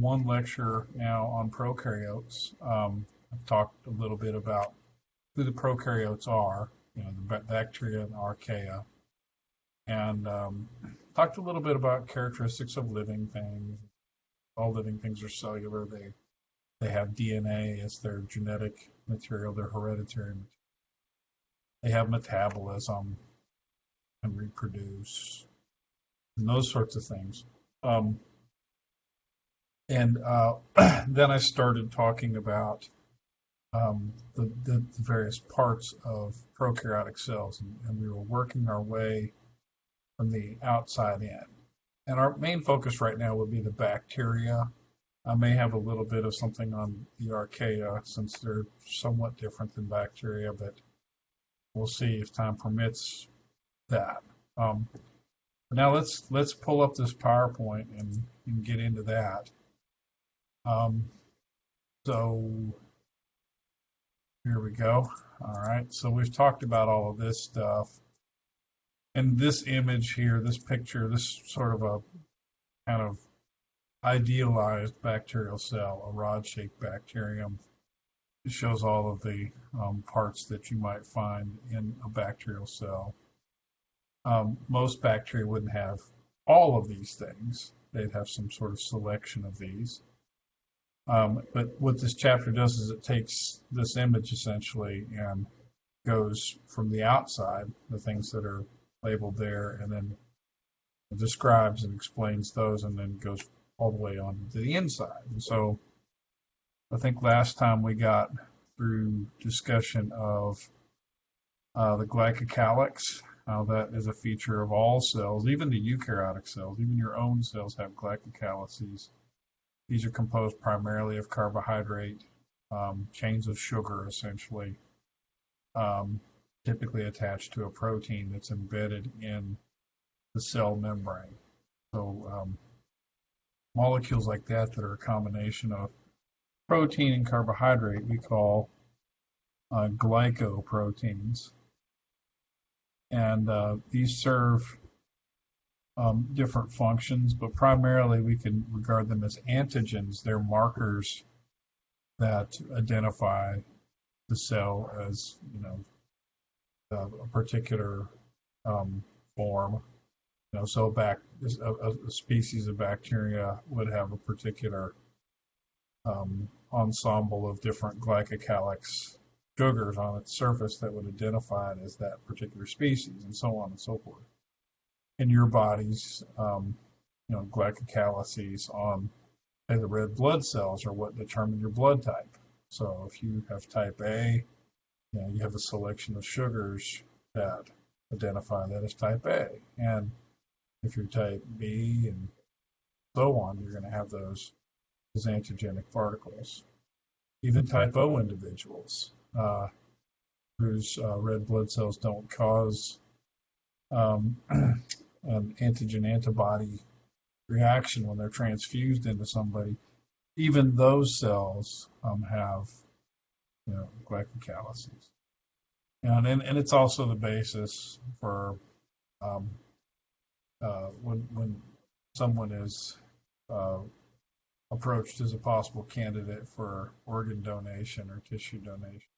one lecture now on prokaryotes. I've talked a little bit about who the prokaryotes are, the bacteria and archaea, and talked a little bit about characteristics of living things. All living things are cellular. They have DNA as their genetic material, their hereditary material. They have metabolism and reproduce, and those sorts of things. And then I started talking about the various parts of prokaryotic cells, and we were working our way from the outside in. And our main focus right now would be the bacteria. I may have a little bit of something on the archaea since they're somewhat different than bacteria, but we'll see if time permits that. Now let's pull up this PowerPoint and get into that. So here we go. All right, so we've talked about all of this stuff. And this image here, this picture, this sort of a kind of idealized bacterial cell, a rod-shaped bacterium. It shows all of the parts that you might find in a bacterial cell. Most bacteria wouldn't have all of these things. They'd have some sort of selection of these. But what this chapter does is it takes this image essentially and goes from the outside, the things that are labeled there, and then describes and explains those, and then goes all the way on to the inside. And so I think last time we got through discussion of the glycocalyx, how that is a feature of all cells, even the eukaryotic cells. Even your own cells have glycocalyces. These are composed primarily of carbohydrate, chains of sugar essentially, typically attached to a protein that's embedded in the cell membrane. So molecules like that are a combination of protein and carbohydrate we call glycoproteins. And these serve different functions, but primarily we can regard them as antigens. They're markers that identify the cell as, a particular form. So a species of bacteria would have a particular ensemble of different glycocalyx sugars on its surface that would identify it as that particular species, and so on and so forth. In your body's, glycocalyces on, say, the red blood cells are what determine your blood type. So if you have type A, you have a selection of sugars that identify that as type A. And if you're type B and so on, you're going to have those as antigenic particles. Even type O individuals whose red blood cells don't cause an antigen-antibody reaction when they're transfused into somebody, even those cells have glycocalyces. And it's also the basis for when someone is approached as a possible candidate for organ donation or tissue donation.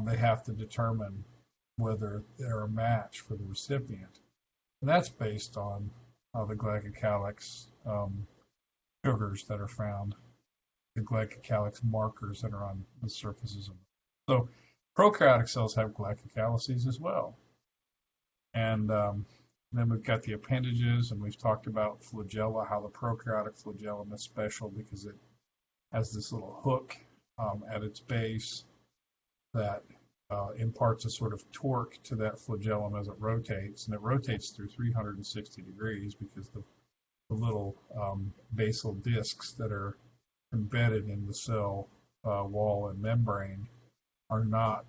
They have to determine whether they're a match for the recipient. And that's based on the glycocalyx sugars that are found, the glycocalyx markers that are on the surfaces of them. So prokaryotic cells have glycocalyces as well. And then we've got the appendages, and we've talked about flagella, how the prokaryotic flagellum is special because it has this little hook at its base that imparts a sort of torque to that flagellum as it rotates, and it rotates through 360 degrees because the little basal discs that are embedded in the cell wall and membrane are not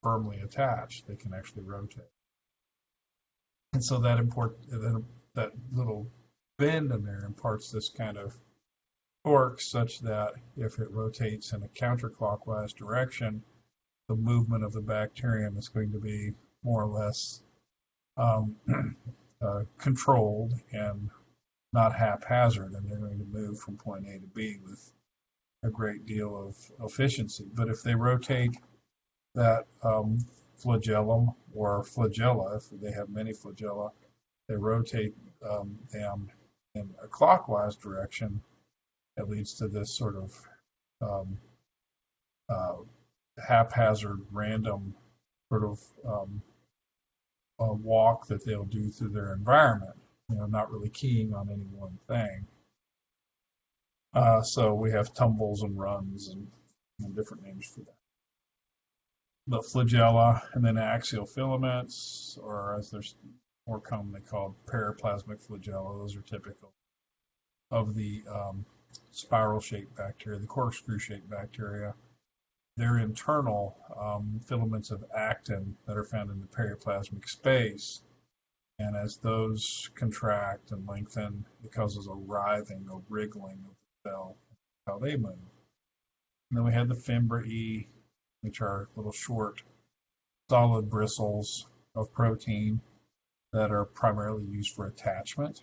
firmly attached. They can actually rotate. And so that little bend in there imparts this kind of torque such that if it rotates in a counterclockwise direction, the movement of the bacterium is going to be more or less controlled and not haphazard, and they're going to move from point A to B with a great deal of efficiency. But if they rotate that flagellum or flagella, if they have many flagella, they rotate them in a clockwise direction, it leads to this sort of haphazard, random sort of walk that they'll do through their environment, not really keying on any one thing. So we have tumbles and runs and different names for that. The flagella, and then axial filaments, or as they're more commonly called, periplasmic flagella. Those are typical of the spiral-shaped bacteria, the corkscrew-shaped bacteria. They're internal filaments of actin that are found in the periplasmic space. And as those contract and lengthen, it causes a writhing, a wriggling of the cell, how they move. And then we have the fimbriae, which are little short, solid bristles of protein that are primarily used for attachment.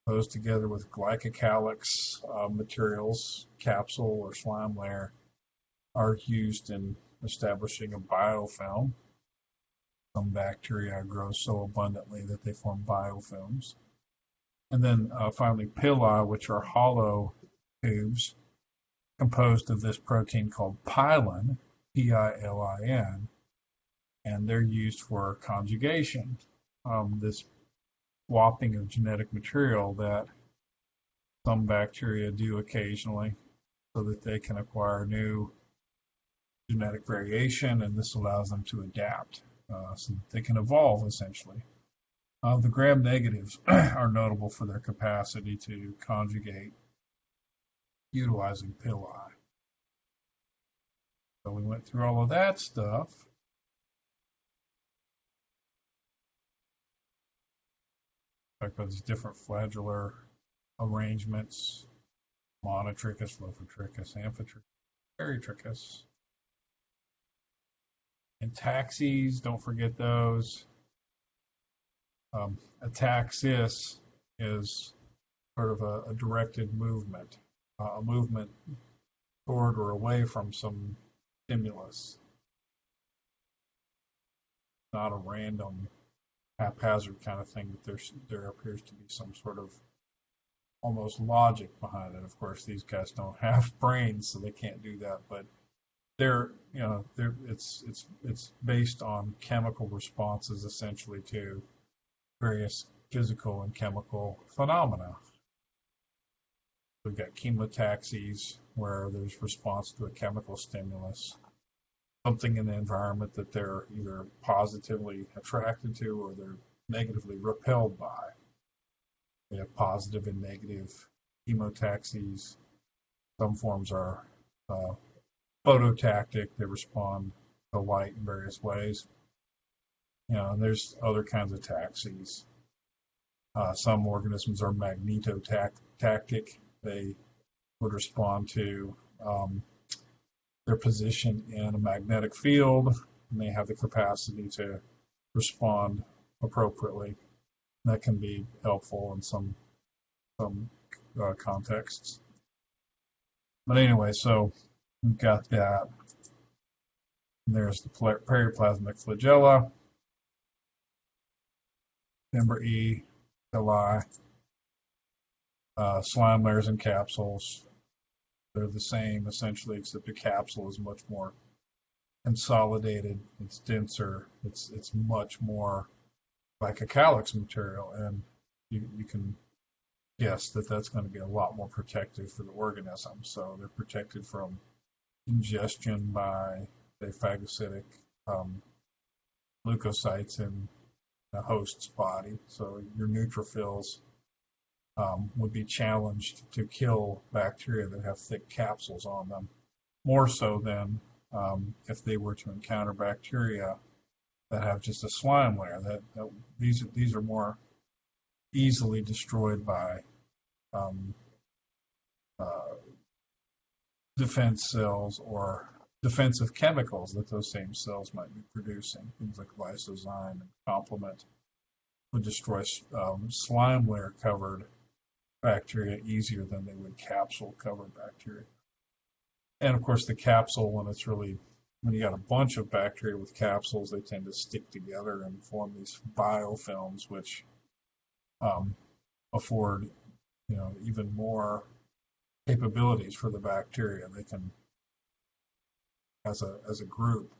Those together with glycocalyx materials, capsule or slime layer, are used in establishing a biofilm. Some bacteria grow so abundantly that they form biofilms. And then finally pili, which are hollow tubes composed of this protein called pilin, P-I-L-I-N, and they're used for conjugation. This swapping of genetic material that some bacteria do occasionally so that they can acquire new genetic variation, and this allows them to adapt so that they can evolve, essentially. The gram-negatives are notable for their capacity to conjugate utilizing pili. So we went through all of that stuff. Talk about these different flagellar arrangements: monotrichous, lophotrichous, amphitrichous, peritrichous. And taxis, don't forget those. Ataxis is sort of a directed movement, a movement toward or away from some stimulus. Not a random, haphazard kind of thing, but there appears to be some sort of almost logic behind it. Of course, these guys don't have brains, so they can't do that, but it's based on chemical responses essentially to various physical and chemical phenomena. We've got chemotaxis, where there's response to a chemical stimulus, something in the environment that they're either positively attracted to or they're negatively repelled by. We have positive and negative chemotaxis. Some forms are phototactic, they respond to light in various ways. And there's other kinds of taxis. Some organisms are magnetotactic. They would respond to their position in a magnetic field, and they have the capacity to respond appropriately. That can be helpful in some contexts. But anyway, so we've got that. And there's the periplasmic flagella, fimbriae, pili, slime layers and capsules. They're the same essentially, except the capsule is much more consolidated. It's denser. It's much more like a calyx material, and you can guess that that's going to be a lot more protective for the organism. So they're protected from ingestion by the phagocytic leukocytes in the host's body. So your neutrophils would be challenged to kill bacteria that have thick capsules on them, more so than if they were to encounter bacteria that have just a slime layer. These are more easily destroyed by defense cells or defensive chemicals that those same cells might be producing. Things like lysozyme and complement would destroy slime layer covered bacteria easier than they would capsule cover bacteria. And of course, the capsule, when you got a bunch of bacteria with capsules, they tend to stick together and form these biofilms, which um, afford, even more capabilities for the bacteria. They can, as a group,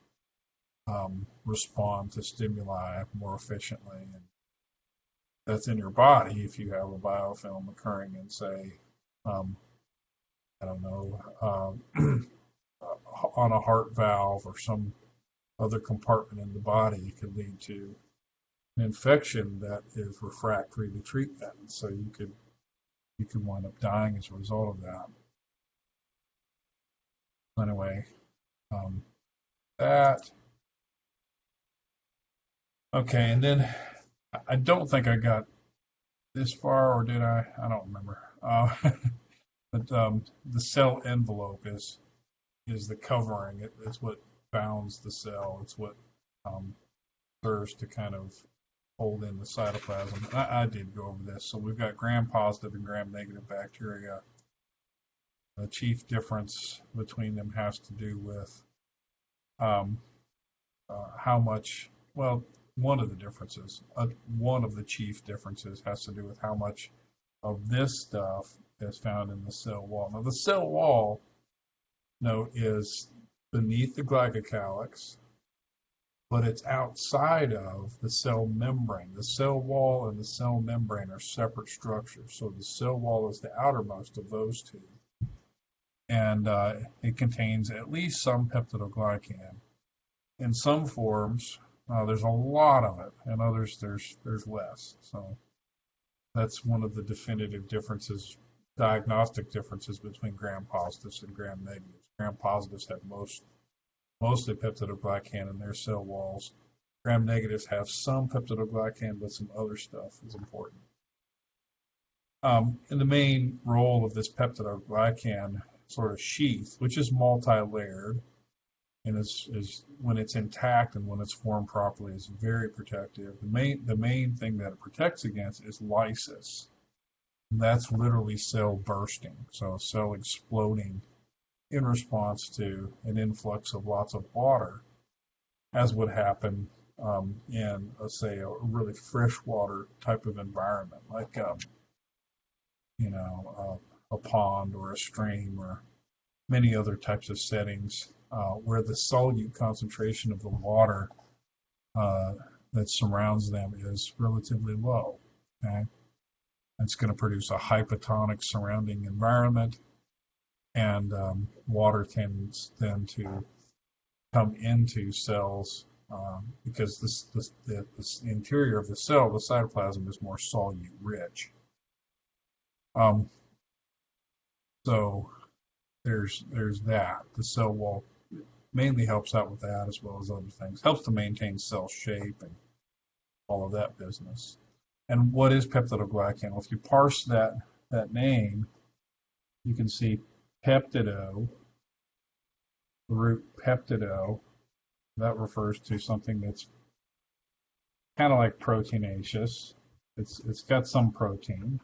respond to stimuli more efficiently. And that's in your body if you have a biofilm occurring in, say, I don't know, on a heart valve or some other compartment in the body. It could lead to an infection that is refractory to treatment. So you could wind up dying as a result of that. Anyway, that. Okay, and then I don't think I got this far, or did I? I don't remember. But the cell envelope is the covering. It's what bounds the cell. It's what serves to kind of hold in the cytoplasm. I did go over this. So we've got gram-positive and gram-negative bacteria. The chief difference between them has to do with how much, well, one of the chief differences has to do with how much of this stuff is found in the cell wall. Now, the cell wall, note, is beneath the glycocalyx, but it's outside of the cell membrane. The cell wall and the cell membrane are separate structures. So the cell wall is the outermost of those two. And it contains at least some peptidoglycan. In some forms, there's a lot of it. In others, there's less. So that's one of the definitive differences, diagnostic differences between gram-positives and gram-negatives. Gram-positives have mostly peptidoglycan in their cell walls. Gram-negatives have some peptidoglycan, but some other stuff is important. And the main role of this peptidoglycan sort of sheath, which is multi-layered, and is when it's intact and when it's formed properly, is very protective. The main thing that it protects against is lysis. And that's literally cell bursting, so a cell exploding in response to an influx of lots of water, as would happen in, say, a really freshwater type of environment, like a pond or a stream or many other types of settings where the solute concentration of the water that surrounds them is relatively low. Okay? It's going to produce a hypotonic surrounding environment, and water tends then to come into cells because the interior of the cell, the cytoplasm, is more solute rich. So there's that. The cell wall mainly helps out with that, as well as other things. Helps to maintain cell shape and all of that business. And what is peptidoglycan? Well, if you parse that name, you can see peptido, the root peptido. That refers to something that's kind of like proteinaceous. It's got some protein.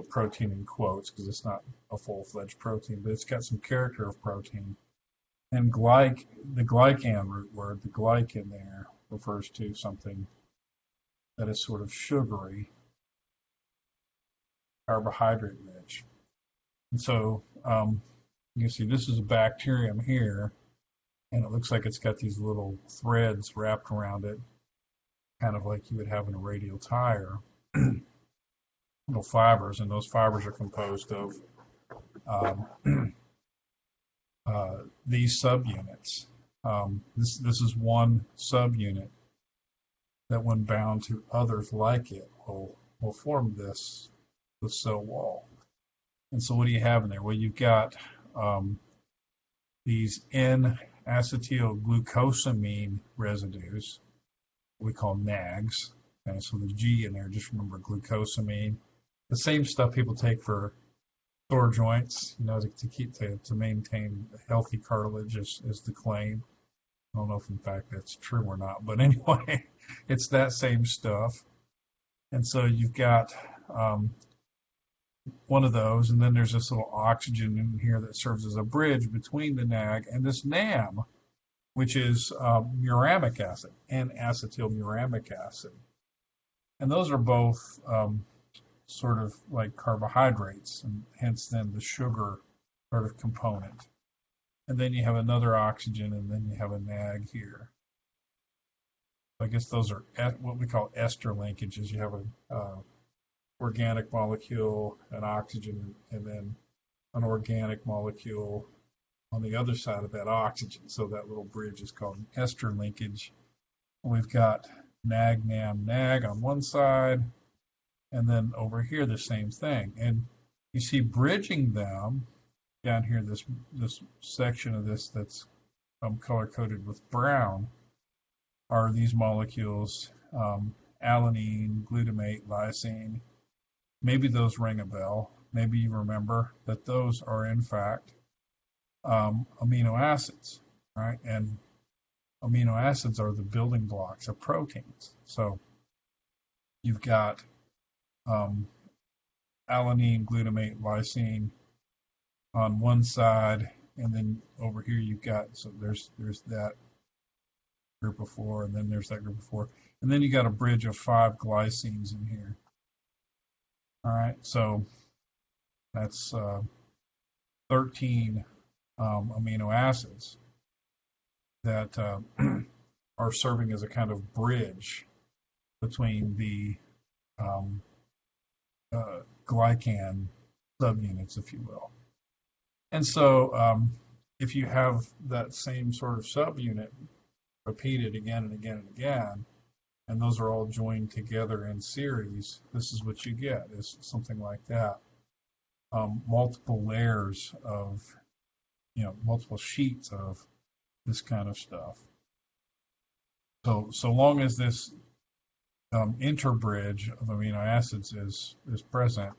Protein in quotes because it's not a full-fledged protein, but it's got some character of protein. And the glycan root word, the glyc in there, refers to something that is sort of sugary, carbohydrate rich. And so you see this is a bacterium here, and it looks like it's got these little threads wrapped around it, kind of like you would have in a radial tire. Little fibers, and those fibers are composed of these subunits. This is one subunit that, when bound to others like it, will form the cell wall. And so what do you have in there? Well, you've got these N-acetylglucosamine residues, we call NAGs. Okay, so the G in there, just remember glucosamine. The same stuff people take for sore joints, to maintain healthy cartilage is the claim. I don't know if in fact that's true or not, but anyway, it's that same stuff. And so you've got one of those, and then there's this little oxygen in here that serves as a bridge between the NAG and this NAM, which is muramic acid, N-acetylmuramic acid. And those are both sort of like carbohydrates, and hence then the sugar sort of component. And then you have another oxygen, and then you have a NAG here. I guess those are what we call ester linkages. You have an organic molecule, an oxygen, and then an organic molecule on the other side of that oxygen. So that little bridge is called an ester linkage. And we've got NAG, NAM, NAG on one side, and then over here the same thing. And you see bridging them down here, this section of this that's color-coded with brown, are these molecules, alanine, glutamate, lysine. Maybe those ring a bell. Maybe you remember that those are in fact amino acids, right? And amino acids are the building blocks of proteins. So you've got alanine, glutamate, lysine on one side, and then over here you've got, so there's that group of four, and then there's that group of four, and then you got a bridge of 5 glycines in here. All right, so that's 13 amino acids that are serving as a kind of bridge between the glycan subunits, if you will. And so if you have that same sort of subunit repeated again and again and again, and those are all joined together in series, this is what you get, is something like that. Multiple layers of, multiple sheets of this kind of stuff. So long as this interbridge of amino acids is present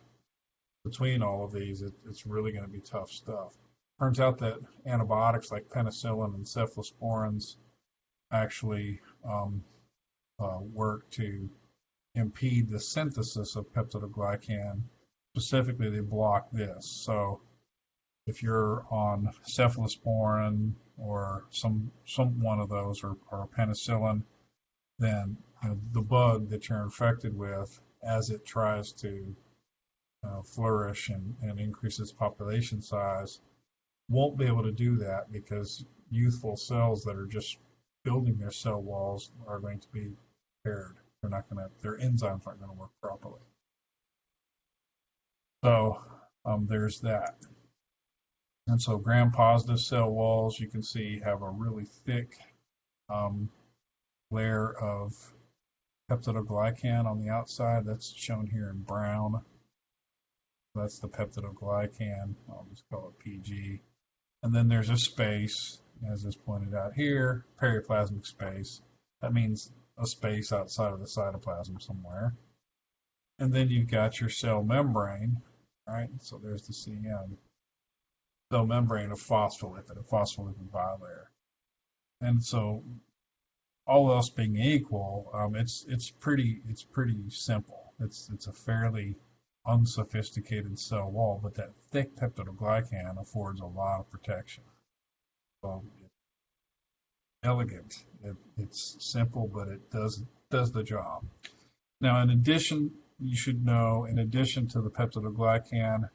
between all of these, it's really going to be tough stuff. Turns out that antibiotics like penicillin and cephalosporins actually work to impede the synthesis of peptidoglycan. Specifically, they block this. So if you're on cephalosporin or some one of those, or penicillin, then the bug that you're infected with, as it tries to flourish and increase its population size, won't be able to do that because youthful cells that are just building their cell walls are going to be impaired. Their enzymes aren't going to work properly. So there's that. And so gram-positive cell walls, you can see, have a really thick layer of peptidoglycan on the outside. That's shown here in brown. That's the peptidoglycan. I'll just call it PG. And then there's a space, as is pointed out here, periplasmic space. That means a space outside of the cytoplasm somewhere. And then you've got your cell membrane, right? So there's the CM. Cell membrane of phospholipid, a phospholipid bilayer. And so all else being equal, it's pretty simple. It's a fairly unsophisticated cell wall, but that thick peptidoglycan affords a lot of protection. So it's elegant. It's simple, but it does the job. Now, in addition, you should know, in addition to the peptidoglycan,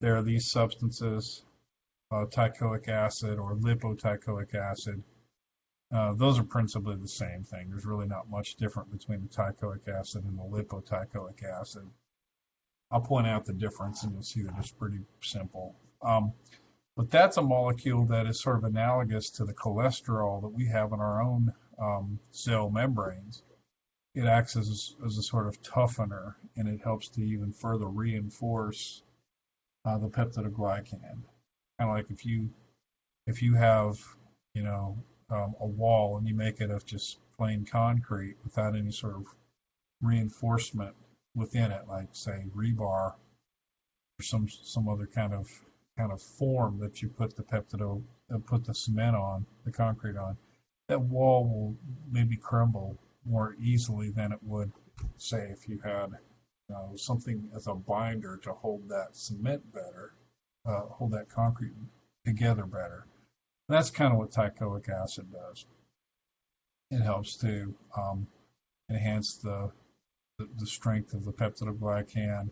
there are these substances, teichoic acid or lipoteichoic acid. Those are principally the same thing. There's really not much different between the teichoic acid and the lipoteichoic acid. I'll point out the difference, and you'll see that it's pretty simple. But that's a molecule that is sort of analogous to the cholesterol that we have in our own cell membranes. It acts as a sort of toughener, and it helps to even further reinforce the peptidoglycan. Kind of like if you have a wall and you make it of just plain concrete without any sort of reinforcement within it, like say rebar or some other kind of form that you put the cement on, the concrete on, that wall will maybe crumble more easily than it would, say, if you had something as a binder to hold that cement better, hold that concrete together better. And that's kind of what teichoic acid does. It helps to enhance the strength of the peptidoglycan,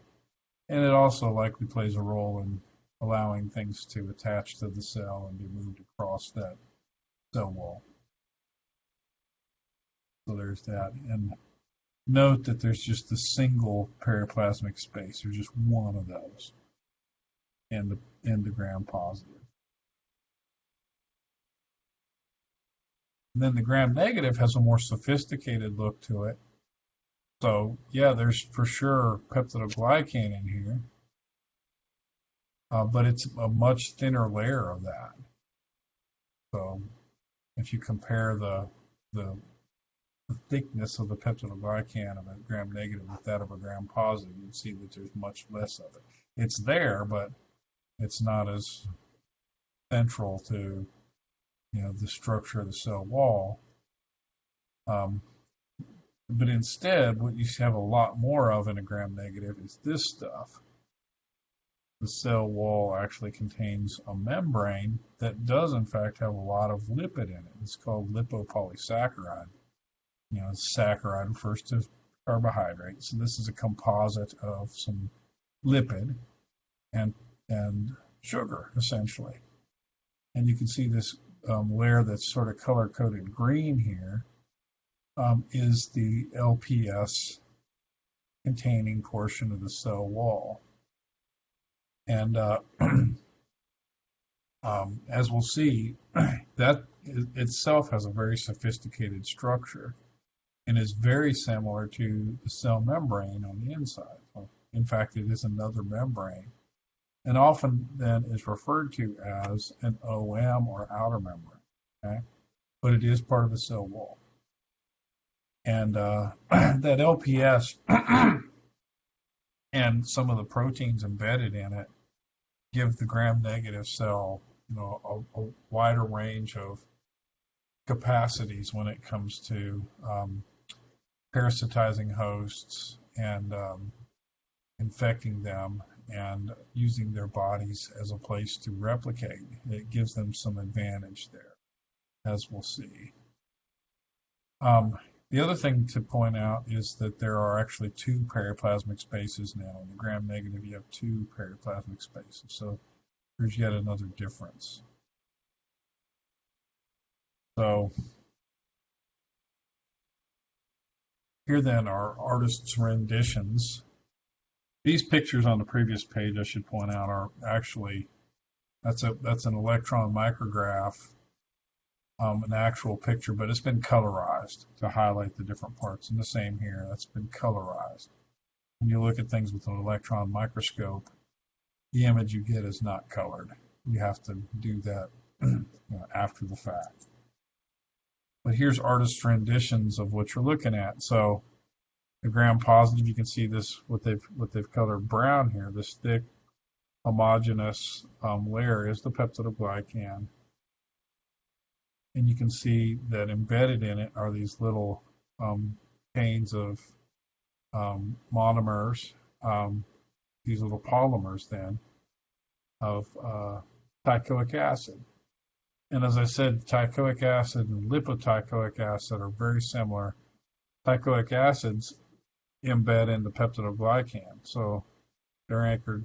and it also likely plays a role in allowing things to attach to the cell and be moved across that cell wall. So there's that. And note that there's just a single periplasmic space. There's just one of those in the gram-positive. And then the gram-negative has a more sophisticated look to it. So yeah, there's for sure peptidoglycan in here, but it's a much thinner layer of that. So if you compare the thickness of the peptidoglycan of a gram-negative with that of a gram-positive, you'd see that there's much less of it. It's there, but it's not as central to the structure of the cell wall. But instead, what you have a lot more of in a gram-negative is this stuff. The cell wall actually contains a membrane that does, in fact, have a lot of lipid in it. It's called lipopolysaccharide. Saccharide refers to carbohydrate. So this is a composite of some lipid and sugar, essentially. And you can see this layer that's sort of color-coded green here is the LPS containing portion of the cell wall. And as we'll see, that itself has a very sophisticated structure and is very similar to the cell membrane on the inside. In fact, it is another membrane, and often then is referred to as an OM or outer membrane, okay? But it is part of the cell wall. And that LPS and some of the proteins embedded in it give the gram-negative cell, a wider range of capacities when it comes to parasitizing hosts and infecting them and using their bodies as a place to replicate. It gives them some advantage there, as we'll see. The other thing to point out is that there are actually two periplasmic spaces now. In the gram-negative, you have two periplasmic spaces. So there's yet another difference. So here then are artists' renditions. These pictures on the previous page, I should point out, are actually, that's an electron micrograph, an actual picture, but it's been colorized to highlight the different parts. And the same here, that's been colorized. When you look at things with an electron microscope, the image you get is not colored. You have to do that after the fact. But here's artist renditions of what you're looking at. So the gram-positive, you can see this, what they've colored brown here. This thick, homogeneous layer is the peptidoglycan. And you can see that embedded in it are these little chains of monomers, these little polymers then, of teichoic acid. And as I said, teichoic acid and lipoteichoic acid are very similar. Teichoic acids embed in the peptidoglycan, so they're anchored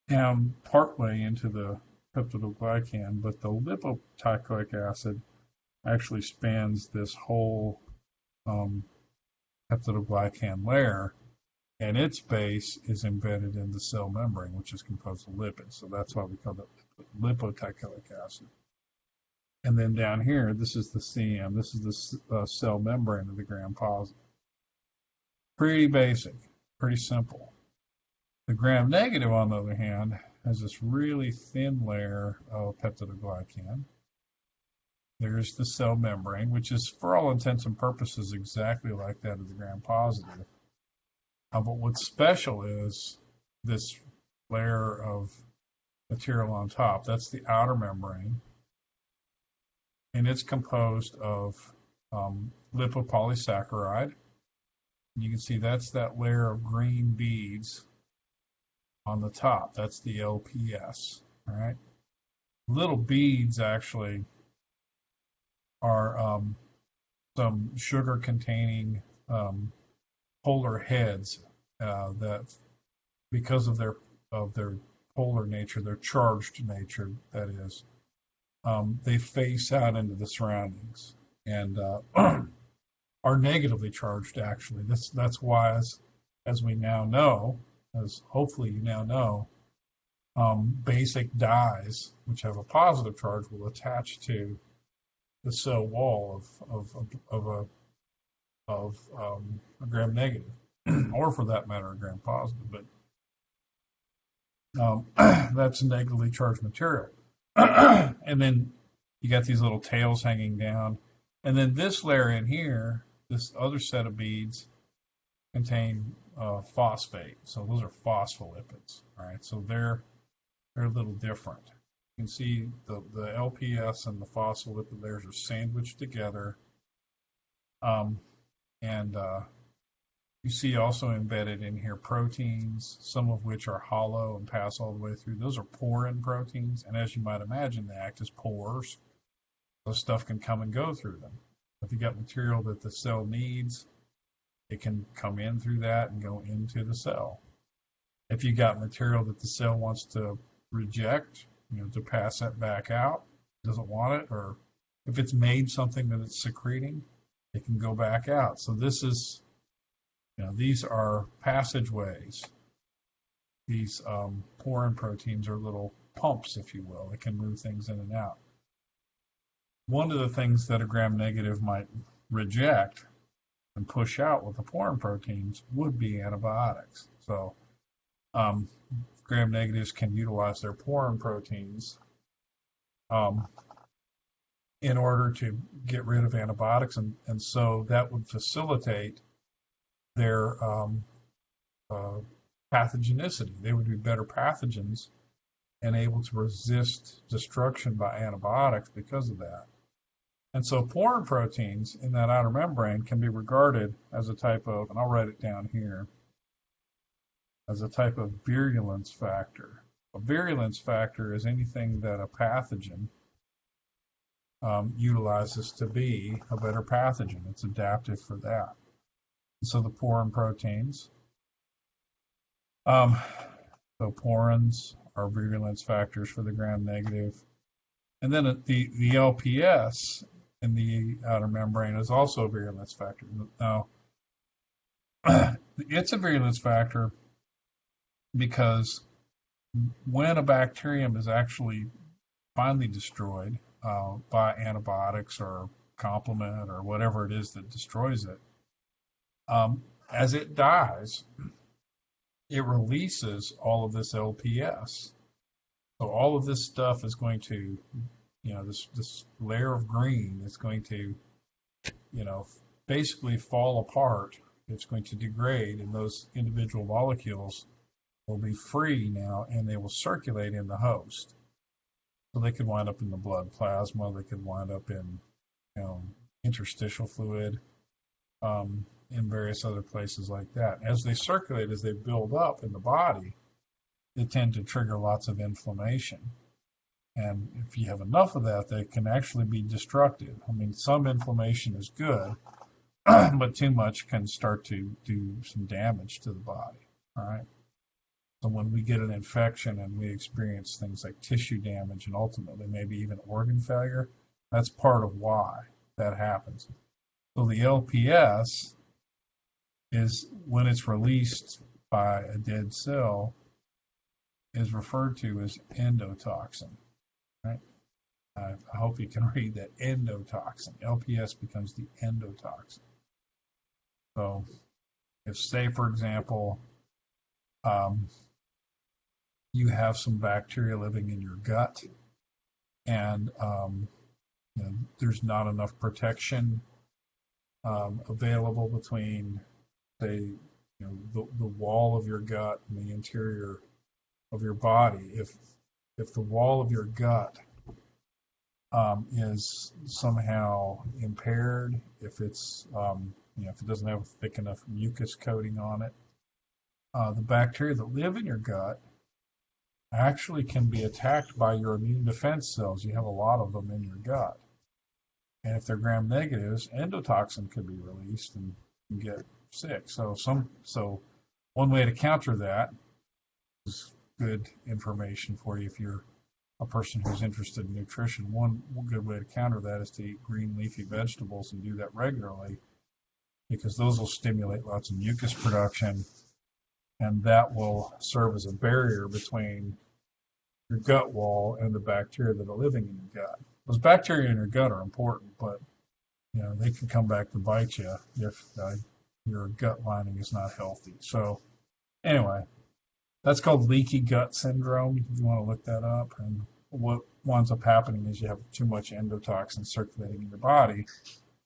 down partway into the peptidoglycan, but the lipoteichoic acid actually spans this whole peptidoglycan layer, and its base is embedded in the cell membrane, which is composed of lipids. So that's why we call it lipoteichoic acid. And then down here, this is the CM. This is the cell membrane of the gram-positive. Pretty basic, pretty simple. The gram-negative, on the other hand, has this really thin layer of peptidoglycan. There's the cell membrane, which is, for all intents and purposes, exactly like that of the gram-positive. But what's special is this layer of material on top. That's the outer membrane, and it's composed of lipopolysaccharide, You can see that's that layer of green beads on the top. That's the LPS. All right. Little beads actually are some sugar-containing polar heads that, because of their polar nature, their charged nature, that is, they face out into the surroundings and are negatively charged. Actually, that's why, as we now know, as hopefully you now know, basic dyes which have a positive charge will attach to the cell wall of a gram negative, or for that matter, a gram positive. But that's negatively charged material. And then you got these little tails hanging down. And then this layer in here, this other set of beads, contain phosphate. So those are phospholipids. All right, so they're a little different. You can see the LPS and the phospholipid layers are sandwiched together. And you see also embedded in here proteins, some of which are hollow and pass all the way through. Those are porin proteins, and as you might imagine, they act as pores. So stuff can come and go through them. If you got material that the cell needs, it can come in through that and go into the cell. If you got material that the cell wants to reject, to pass that back out, doesn't want it, or if it's made something that it's secreting, it can go back out. So this is, these are passageways. These porin proteins are little pumps, if you will. It can move things in and out. One of the things that a gram negative might reject and push out with the porin proteins would be antibiotics. So gram negatives can utilize their porin proteins in order to get rid of antibiotics, and so that would facilitate their pathogenicity. They would be better pathogens and able to resist destruction by antibiotics because of that. And so porin proteins in that outer membrane can be regarded as a type of, and I'll write it down here, as a type of virulence factor. A virulence factor is anything that a pathogen utilizes to be a better pathogen. It's adaptive for that. And so the porin proteins, so porins are virulence factors for the gram negative. And then the LPS in the outer membrane is also a virulence factor. Now, it's a virulence factor because when a bacterium is actually finally destroyed by antibiotics or complement or whatever it is that destroys it, as it dies, it releases all of this LPS. So all of this stuff is going to, this layer of green is going to, basically fall apart. It's going to degrade, and those individual molecules will be free now, and they will circulate in the host. So they could wind up in the blood plasma. They could wind up in, interstitial fluid, in various other places like that. As they circulate, as they build up in the body, they tend to trigger lots of inflammation. And if you have enough of that, they can actually be destructive. I mean, some inflammation is good, but too much can start to do some damage to the body. All right. So when we get an infection and we experience things like tissue damage and ultimately maybe even organ failure, that's part of why that happens. So the LPS is, when it's released by a dead cell, is referred to as endotoxin. Right? I hope you can read that, endotoxin. LPS becomes the endotoxin. So if, say, for example, you have some bacteria living in your gut and there's not enough protection available between, say, the wall of your gut and the interior of your body. If the wall of your gut is somehow impaired, if it's if it doesn't have a thick enough mucus coating on it. The bacteria that live in your gut actually can be attacked by your immune defense cells. You have a lot of them in your gut. And if they're gram negatives, endotoxin could be released and you get sick. So one way to counter that is good information for you if you're a person who's interested in nutrition. One good way to counter that is to eat green leafy vegetables and do that regularly, because those will stimulate lots of mucus production, and that will serve as a barrier between your gut wall and the bacteria that are living in your gut. Those bacteria in your gut are important, but they can come back to bite you if your gut lining is not healthy. So anyway, that's called leaky gut syndrome, if you want to look that up. And what winds up happening is you have too much endotoxin circulating in your body.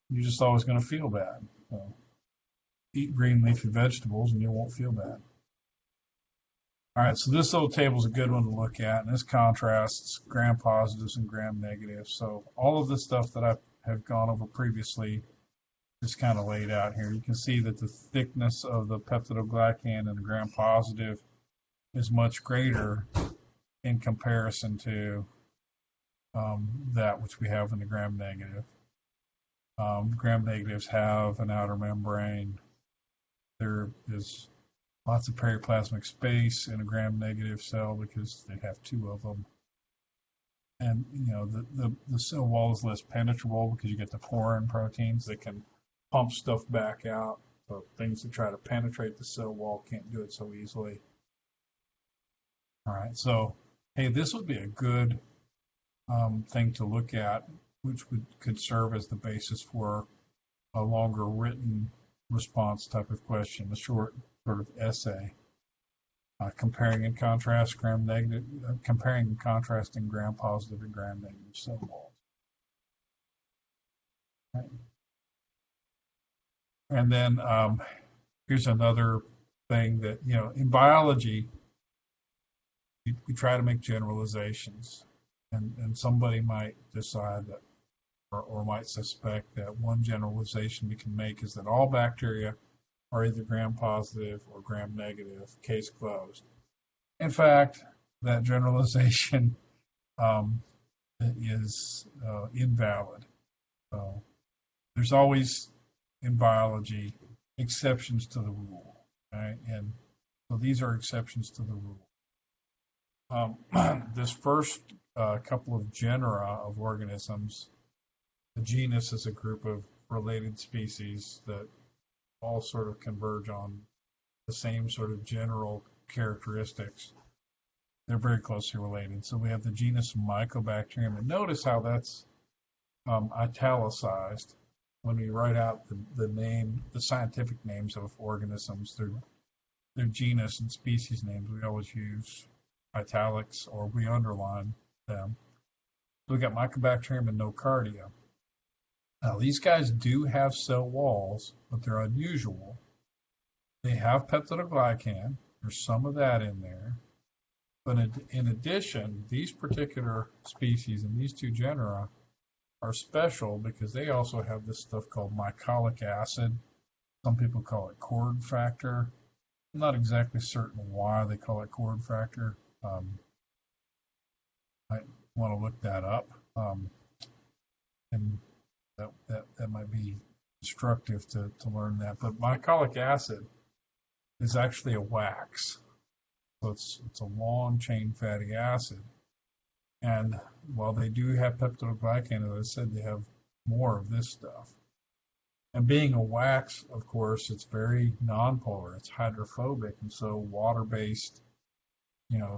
You're just always going to feel bad. So eat green leafy vegetables and you won't feel bad. All right, so this little table is a good one to look at, and this contrasts gram positives and gram negatives. So all of the stuff that I have gone over previously is kind of laid out here. You can see that the thickness of the peptidoglycan in the gram positive is much greater in comparison to that which we have in the gram negative. Gram negatives have an outer membrane. There is lots of periplasmic space in a gram negative cell because they have two of them. And the cell wall is less penetrable because you get the porin proteins that can pump stuff back out. So things that try to penetrate the cell wall can't do it so easily. All right, so hey, this would be a good thing to look at, which could serve as the basis for a longer written response type of question, a short sort of essay, comparing and contrasting gram positive and gram negative cell walls. Okay. And then here's another thing that, in biology, we try to make generalizations, and somebody might decide that, or might suspect that one generalization we can make is that all bacteria are either gram positive or gram negative, case closed. In fact, that generalization is invalid. So there's always, in biology, exceptions to the rule, right? And so these are exceptions to the rule. This first couple of genera of organisms, the genus is a group of related species that all sort of converge on the same sort of general characteristics. They're very closely related. So we have the genus Mycobacterium, and notice how that's italicized when we write out the scientific names of organisms. Their genus and species names, we always use italics or we underline them. So we got Mycobacterium and Nocardia. Now, these guys do have cell walls, but they're unusual. They have peptidoglycan. There's some of that in there. But in addition, these particular species and these two genera are special because they also have this stuff called mycolic acid. Some people call it cord factor. I'm not exactly certain why they call it cord factor. I want to look that up. And that might be instructive to learn that. But mycolic acid is actually a wax. So it's a long chain fatty acid. And while they do have peptidoglycan, as I said, they have more of this stuff. And being a wax, of course, it's very nonpolar. It's hydrophobic. And so water-based,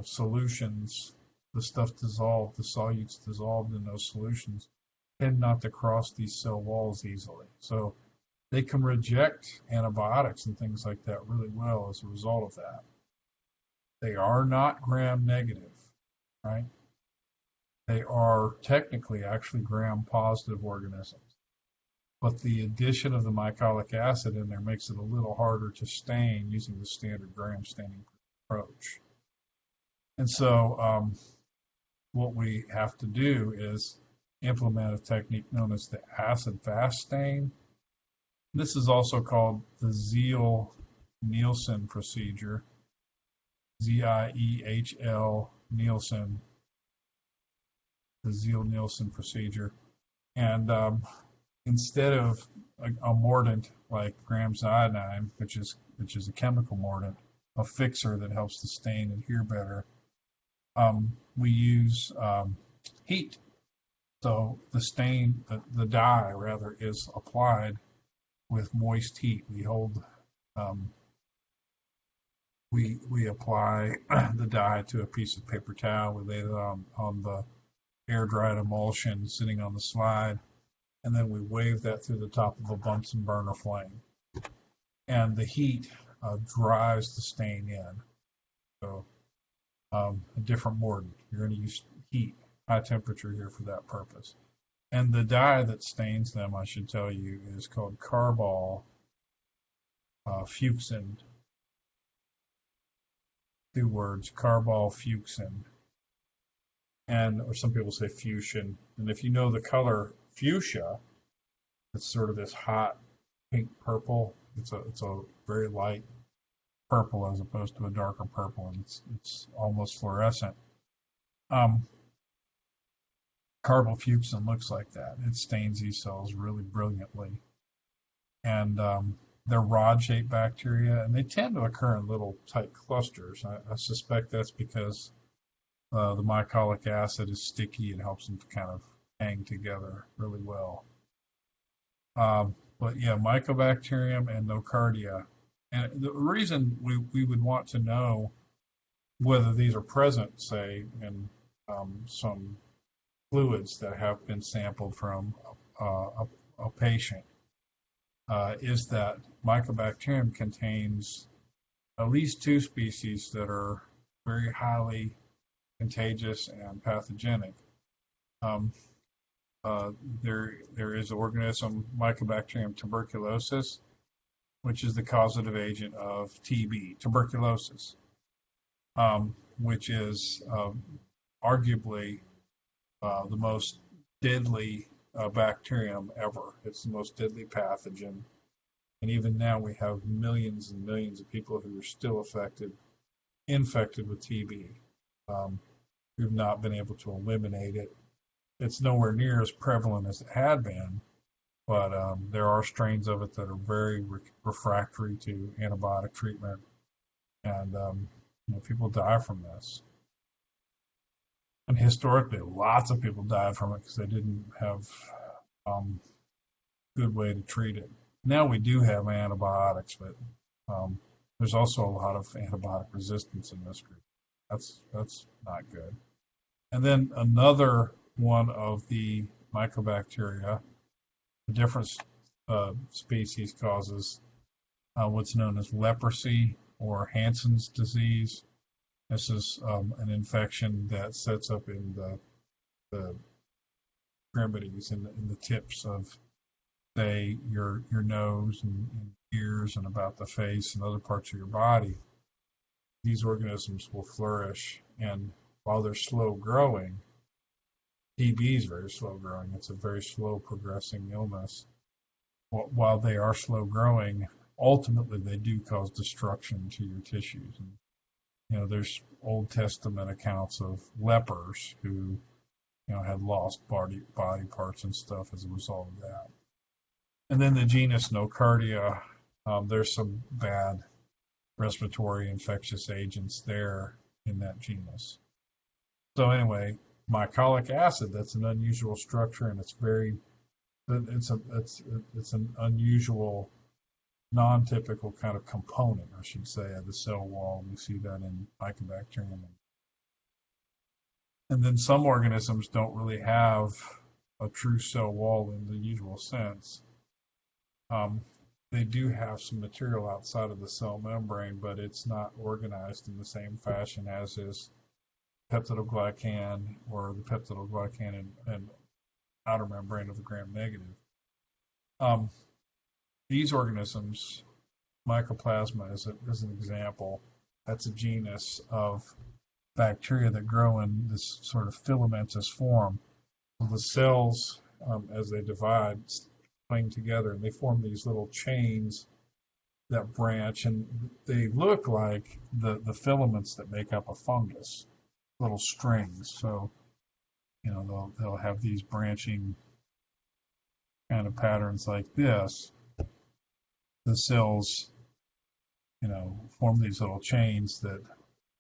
solutions, the stuff dissolved, the solutes dissolved in those solutions, tend not to cross these cell walls easily. So they can reject antibiotics and things like that really well as a result of that. They are not gram negative, right? They are technically actually gram positive organisms. But the addition of the mycolic acid in there makes it a little harder to stain using the standard gram staining approach. And so what we have to do is implement a technique known as the acid fast stain. This is also called the Zeal-Nielsen procedure, Z-I-E-H-L Nielsen, the Zeal-Nielsen procedure. And instead of a mordant like Graham's iodine, which is a chemical mordant, a fixer that helps the stain adhere better, we use heat. So the stain, the dye rather, is applied with moist heat. We hold, we apply the dye to a piece of paper towel. We lay it on the air dried emulsion sitting on the slide, and then we wave that through the top of a Bunsen burner flame. And the heat drives the stain in. So a different mordant. You're going to use heat, high temperature here for that purpose. And the dye that stains them, I should tell you, is called carbol fuchsin. 2 words, carbol fuchsin. And, or some people say fuchsin. And if you know the color fuchsia, it's sort of this hot pink purple. It's a very light purple as opposed to a darker purple, and it's almost fluorescent. Carbofuchsin looks like that. It stains these cells really brilliantly. And they're rod-shaped bacteria, and they tend to occur in little tight clusters. I suspect that's because the mycolic acid is sticky and helps them to kind of hang together really well. But yeah, Mycobacterium and Nocardia. And the reason we would want to know whether these are present, say, in some fluids that have been sampled from a patient, is that Mycobacterium contains at least 2 species that are very highly contagious and pathogenic. There is organism Mycobacterium tuberculosis, which is the causative agent of TB, tuberculosis, which is arguably the most deadly bacterium ever. It's the most deadly pathogen. And even now we have millions and millions of people who are still infected with TB. We've not been able to eliminate it. It's nowhere near as prevalent as it had been, but there are strains of it that are very refractory to antibiotic treatment, and people die from this. And historically, lots of people died from it because they didn't have a good way to treat it. Now we do have antibiotics, but there's also a lot of antibiotic resistance in this group. That's not good. And then another one of the mycobacteria, a different species, causes what's known as leprosy or Hansen's disease. This is an infection that sets up in the extremities, in the tips of, say, your nose and ears and about the face and other parts of your body. These organisms will flourish, and while they're slow growing, TB is very slow growing. It's a very slow progressing illness. While they are slow growing, ultimately they do cause destruction to your tissues. And, there's Old Testament accounts of lepers who, had lost body parts and stuff as a result of that. And then the genus Nocardia, there's some bad respiratory infectious agents there in that genus. So anyway, mycolic acid, that's an unusual structure, and it's an unusual, non-typical kind of component, I should say, of the cell wall. We see that in Mycobacterium. And then some organisms don't really have a true cell wall in the usual sense. They do have some material outside of the cell membrane, but it's not organized in the same fashion as is peptidoglycan or the peptidoglycan and outer membrane of the gram-negative. These organisms, Mycoplasma is an example. That's a genus of bacteria that grow in this sort of filamentous form. So the cells, as they divide, cling together, and they form these little chains that branch, and they look like the filaments that make up a fungus, little strings. So, they'll have these branching kind of patterns like this. The cells, form these little chains that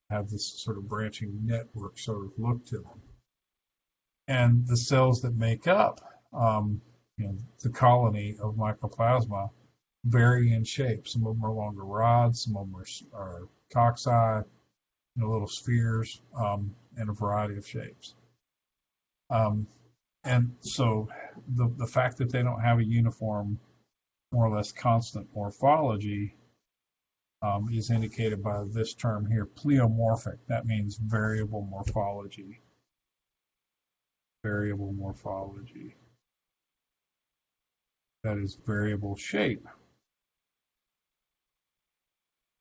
have this sort of branching network sort of look to them. And the cells that make up, the colony of mycoplasma vary in shape. Some of them are longer rods, some of them are cocci, little spheres, in a variety of shapes. And so the fact that they don't have a uniform, more or less constant morphology is indicated by this term here, pleomorphic. That means variable morphology. Variable morphology. That is variable shape.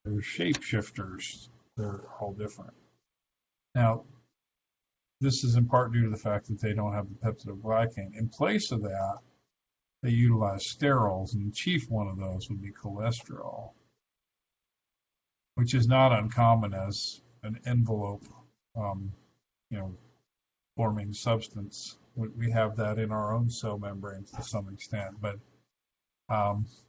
They're shapeshifters. They're all different. Now, this is in part due to the fact that they don't have the peptidoglycan. In place of that, they utilize sterols, and the chief one of those would be cholesterol, which is not uncommon as an envelope, forming substance. We have that in our own cell membranes to some extent, but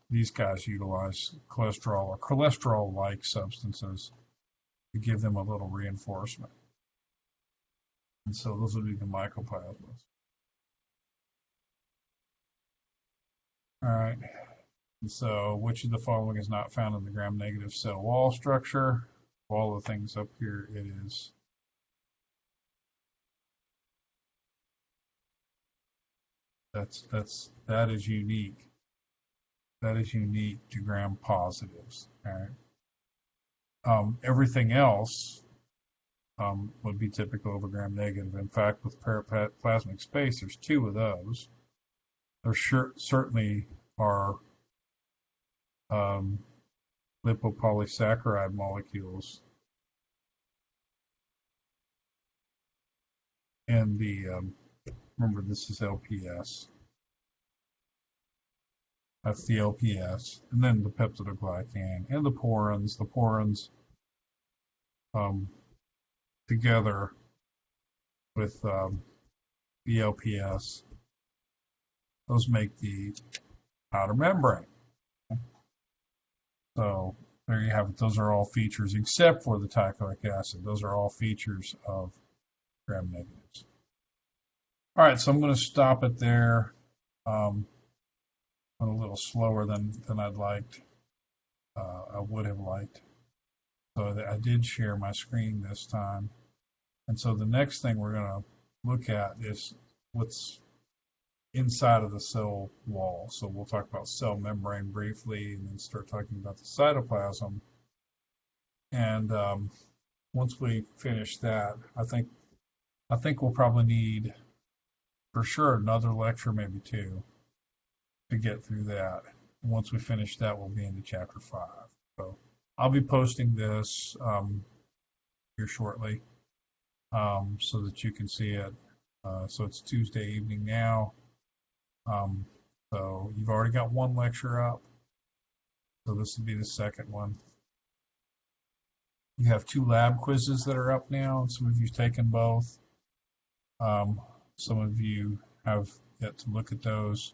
these guys utilize cholesterol or cholesterol-like substances to give them a little reinforcement. And so those would be the mycoplasmas. All right. And so which of the following is not found in the gram-negative cell wall structure? Of all the things up here, it is that is unique. That is unique to gram positives. All right. Everything else would be typical of a gram negative. In fact, with periplasmic space, there's two of those. There certainly are lipopolysaccharide molecules and the remember, this is LPS. That's the LPS, and then the peptidoglycan and the porins. The porins together with the LPS, those make the outer membrane. So there you have it. Those are all features, except for the teichoic acid. Those are all features of gram negatives. All right, so I'm going to stop it there. I'm a little slower than I'd liked. I would have liked. So I did share my screen this time. And so the next thing we're going to look at is what's inside of the cell wall. So we'll talk about cell membrane briefly and then start talking about the cytoplasm. And once we finish that, I think we'll probably need, for sure, another lecture, maybe two, to get through that. And once we finish that, we'll be into chapter 5. So I'll be posting this here shortly so that you can see it. So it's Tuesday evening now. So you've already got one lecture up. So this will be the second one. You have 2 lab quizzes that are up now. Some of you've taken both. Some of you have yet to look at those.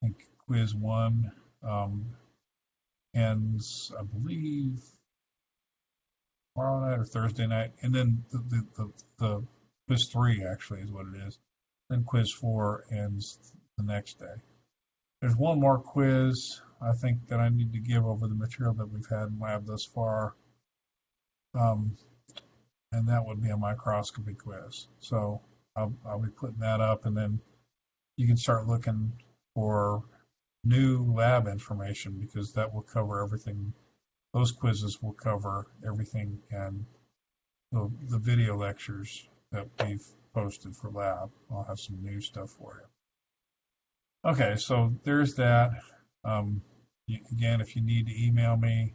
I think quiz 1 ends, I believe, tomorrow night or Thursday night. And then the quiz 3 actually is what it is. Then quiz 4 ends the next day. There's one more quiz I think that I need to give over the material that we've had in lab thus far. And that would be a microscopy quiz. So I'll be putting that up, and then you can start looking for new lab information because that will cover everything. Those quizzes will cover everything, and the video lectures that we've posted for lab, I'll have some new stuff for you. Okay, so there's that. Again, if you need to email me,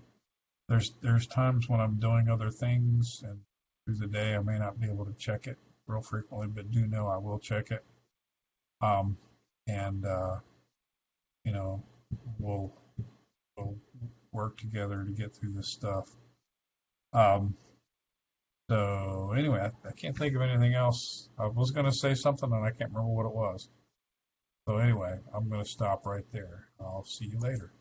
there's times when I'm doing other things, and through the day I may not be able to check it real frequently, but do know I will check it. you know, we'll, we'll work together to get through this stuff. Um, so anyway, I can't think of anything else. I was going to say something and I can't remember what it was. So anyway, I'm going to stop right there. I'll see you later.